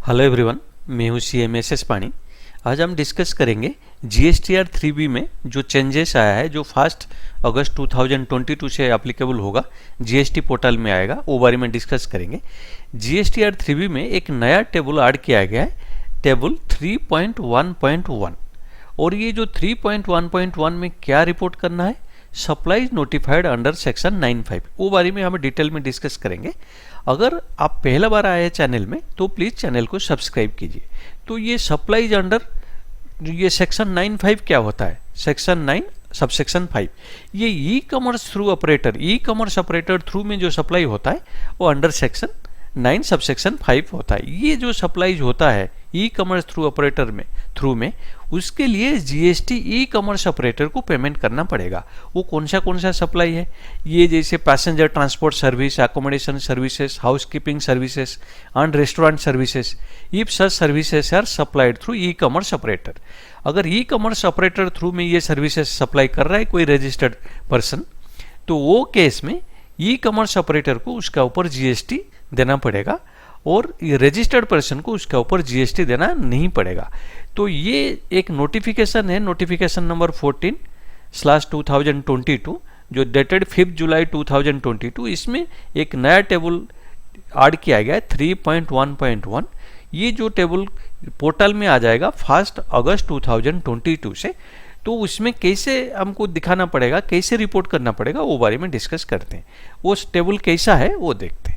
Hello everyone, मैं हूँ CMSS पानी। आज हम डिस्कस करेंगे GSTR 3B में जो चेंजेस आया है, जो 1 अगस्त 2022 से एप्लीकेबल होगा, GST पोर्टल में आएगा, वो बारे में डिस्कस करेंगे। GSTR 3B में एक नया टेबल ऐड किया गया है, टेबल 3.1.1। और ये जो 3.1.1 में क्या रिपोर्ट करना है, सप्लाईज नोटिफाइड अंडर सेक्शन 95, वो बारे में हम डिटेल में डिस्कस करेंगे। अगर आप पहला बार आए हैं चैनल में तो प्लीज़ चैनल को सब्सक्राइब कीजिए। तो ये सप्लाईज अंडर ये सेक्शन 95 क्या होता है, सेक्शन 9 सबसेक्शन 5, ये ई कॉमर्स थ्रू ऑपरेटर, ई कॉमर्स ऑपरेटर थ्रू में जो सप्लाई होता है वो अंडर सेक्शन 9 सबसेक्शन 5 होता है। ये जो सप्लाईज होता है ई कॉमर्स थ्रू ऑपरेटर में उसके लिए जीएसटी ई कॉमर्स ऑपरेटर को पेमेंट करना पड़ेगा। वो कौन सा सप्लाई है, ये जैसे passenger transport service, accommodation services, housekeeping services and restaurant services, if such services are supplied through e commerce operator. अगर ई कॉमर्स ऑपरेटर थ्रू में ये सर्विसेज सप्लाई कर रहा है कोई रजिस्टर्ड पर्सन, तो वो केस में ई कॉमर्स ऑपरेटर को उसका ऊपर जीएसटी देना पड़ेगा और रजिस्टर्ड पर्सन को उसका ऊपर जीएसटी देना नहीं पड़ेगा। तो ये एक नोटिफिकेशन है, नोटिफिकेशन नंबर 14/2022 जो डेटेड 5 जुलाई 2022। इसमें एक नया टेबल ऐड किया गया है 3.1.1। ये जो टेबल पोर्टल में आ जाएगा 1 अगस्त 2022 से। तो उसमें कैसे हमको दिखाना पड़ेगा, कैसे रिपोर्ट करना पड़ेगा, वो बारे में डिस्कस करते हैं। वो टेबल कैसा है वो देखते हैं।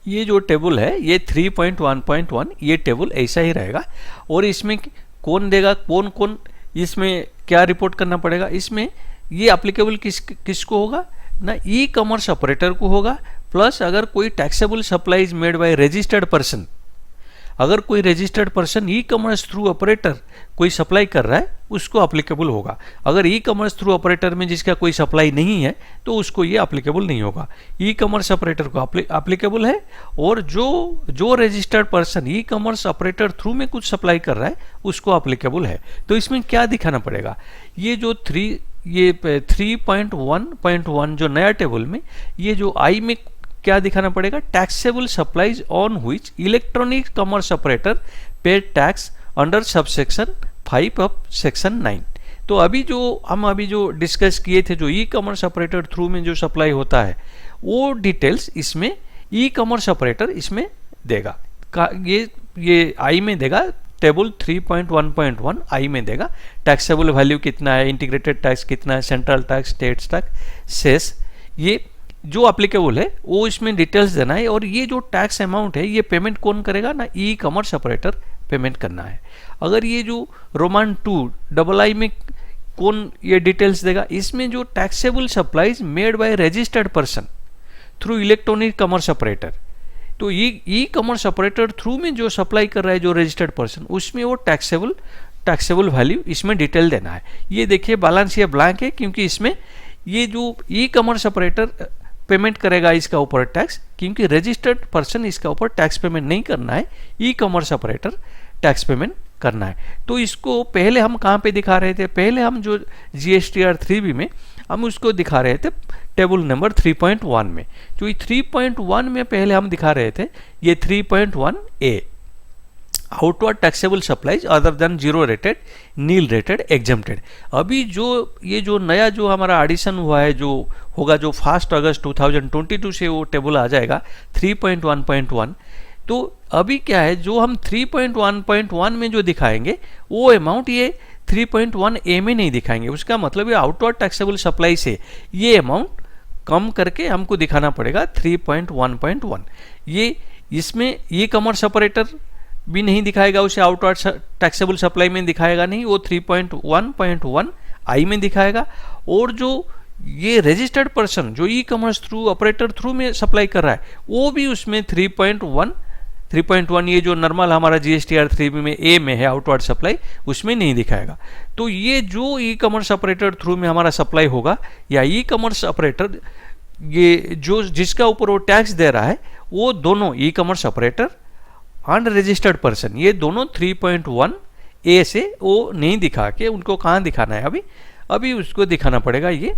ये जो टेबल है ये 3.1.1, ये टेबल ऐसा ही रहेगा। और इसमें कौन देगा, कौन इसमें क्या रिपोर्ट करना पड़ेगा, इसमें ये एप्लीकेबल किसको होगा ना, ई कॉमर्स ऑपरेटर को होगा। प्लस अगर कोई taxable supplies made by registered person, अगर कोई registered person e commerce through operator कोई सप्लाई कर रहा है उसको एप्लीकेबल होगा। अगर ई कॉमर्स थ्रू ऑपरेटर में जिसका कोई सप्लाई नहीं है तो उसको ये एप्लीकेबल नहीं होगा। ई कॉमर्स ऑपरेटर को एप्लीकेबल है, और जो रजिस्टर्ड पर्सन ई कॉमर्स ऑपरेटर थ्रू में कुछ सप्लाई कर रहा है उसको एप्लीकेबल है। तो इसमें क्या दिखाना पड़ेगा, ये जो 3.1.1 जो नया टेबल में ये जो आई में क्या दिखाना पड़ेगा, taxable supplies on which electronic commerce operator pay tax under subsection 5 of section 9। तो अभी जो डिस्कस किए थे, जो ई कॉमर्स ऑपरेटर थ्रू में जो सप्लाई होता है वो डिटेल्स इसमें ई कॉमर्स ऑपरेटर इसमें देगा। ये आई में देगा, टेबल 3.1.1 आई में देगा। टैक्सेबल वैल्यू कितना है, इंटीग्रेटेड टैक्स कितना है, central tax, state tax, cess, ये जो एप्लीकेबल है वो इसमें डिटेल्स देना है। और ये जो टैक्स अमाउंट है ये पेमेंट कौन करेगा ना, ई कॉमर्स ऑपरेटर पेमेंट करना है। अगर ये जो रोमान 2 डबल आई में कौन ये डिटेल्स देगा, इसमें जो taxable supplies made by registered person through electronic commerce operator, तो ये ई कॉमर्स ऑपरेटर थ्रू में जो सप्लाई कर रहा है जो रजिस्टर्ड पर्सन, उसमें वो टैक्सेबल वैल्यू इसमें डिटेल देना है। ये देखिए बैलेंस ये ब्लैंक है, क्योंकि इसमें ये जो ई कॉमर्स ऑपरेटर पेमेंट करेगा इसका ऊपर टैक्स, क्योंकि रजिस्टर्ड पर्सन इसका ऊपर टैक्स पेमेंट नहीं करना है, ई कॉमर्स ऑपरेटर टैक्स पेमेंट करना है। तो इसको पहले हम कहाँ पे दिखा रहे थे, पहले हम जो GSTR 3B में हम उसको दिखा रहे थे टेबल नंबर 3.1 में। जो ये 3.1 में पहले हम दिखा रहे थे ये 3.1A, outward taxable supplies other than zero rated, nil rated, exempted. अभी ये जो नया जो हमारा एडिशन हुआ है, जो होगा जो 1 अगस्त 2022 से वो टेबल आ जाएगा 3.1.1। तो अभी क्या है, जो हम 3.1.1 में जो दिखाएंगे वो अमाउंट ये 3.1A में नहीं दिखाएंगे। उसका मतलब ये आउटवर्ड टैक्सेबल सप्लाई से ये अमाउंट कम करके हमको दिखाना पड़ेगा 3.1.1। ये इसमें ई कॉमर्स ऑपरेटर भी नहीं दिखाएगा, उसे आउटवर्ड टैक्सेबल सप्लाई में दिखाएगा नहीं, वो 3.1.1 आई में दिखाएगा। और जो ये रजिस्टर्ड पर्सन जो e commerce through operator through में सप्लाई कर रहा है वो भी उसमें 3.1 ये जो नॉर्मल हमारा GSTR 3B में ए में है आउटवर्ड सप्लाई, उसमें नहीं दिखाएगा। तो ये जो ई कॉमर्स ऑपरेटर थ्रू में हमारा सप्लाई होगा, या ई कॉमर्स ऑपरेटर ये जो जिसका ऊपर वो टैक्स दे रहा है, वो दोनों ई commerce operator and registered person, ये दोनों 3.1A से वो नहीं दिखा के उनको कहाँ दिखाना है, अभी उसको दिखाना पड़ेगा ये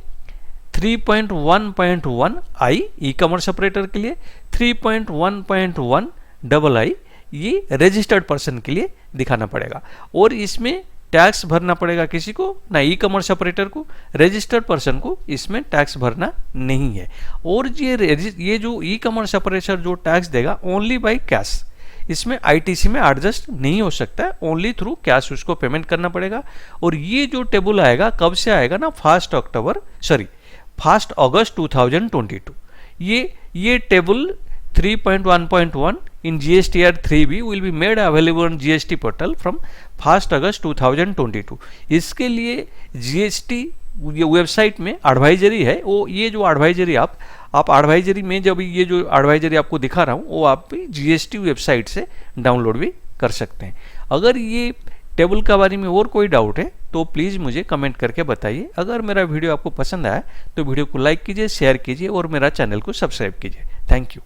3.1.1 आई ई कॉमर्स ऑपरेटर के लिए, 3.1.1 डबल आई ये रजिस्टर्ड पर्सन के लिए दिखाना पड़ेगा। और इसमें टैक्स भरना पड़ेगा किसी को ना, ई कॉमर्स ऑपरेटर को, रजिस्टर्ड पर्सन को इसमें टैक्स भरना नहीं है। और ये जो ई कॉमर्स ऑपरेटर जो टैक्स देगा ओनली बाय कैश, इसमें आईटीसी में एडजस्ट नहीं हो सकता है, ओनली थ्रू कैश उसको पेमेंट करना पड़ेगा। और ये जो टेबल आएगा कब से आएगा ना, 1 अगस्त 2022। ये table 3.1.1 in GSTR 3B will be made available on GST portal from 1 अगस्त 2022। इसके लिए GST वेबसाइट में एडवाइजरी है, वो ये जो एडवाइजरी आप एडवाइजरी में, जब ये जो एडवाइजरी आपको दिखा रहा हूँ वो आप GST वेबसाइट से डाउनलोड भी कर सकते हैं। अगर ये टेबल के बारे में और कोई डाउट है तो प्लीज़ मुझे कमेंट करके बताइए। अगर मेरा वीडियो आपको पसंद आया तो वीडियो को लाइक कीजिए, शेयर कीजिए और मेरा चैनल को सब्सक्राइब कीजिए। Thank you.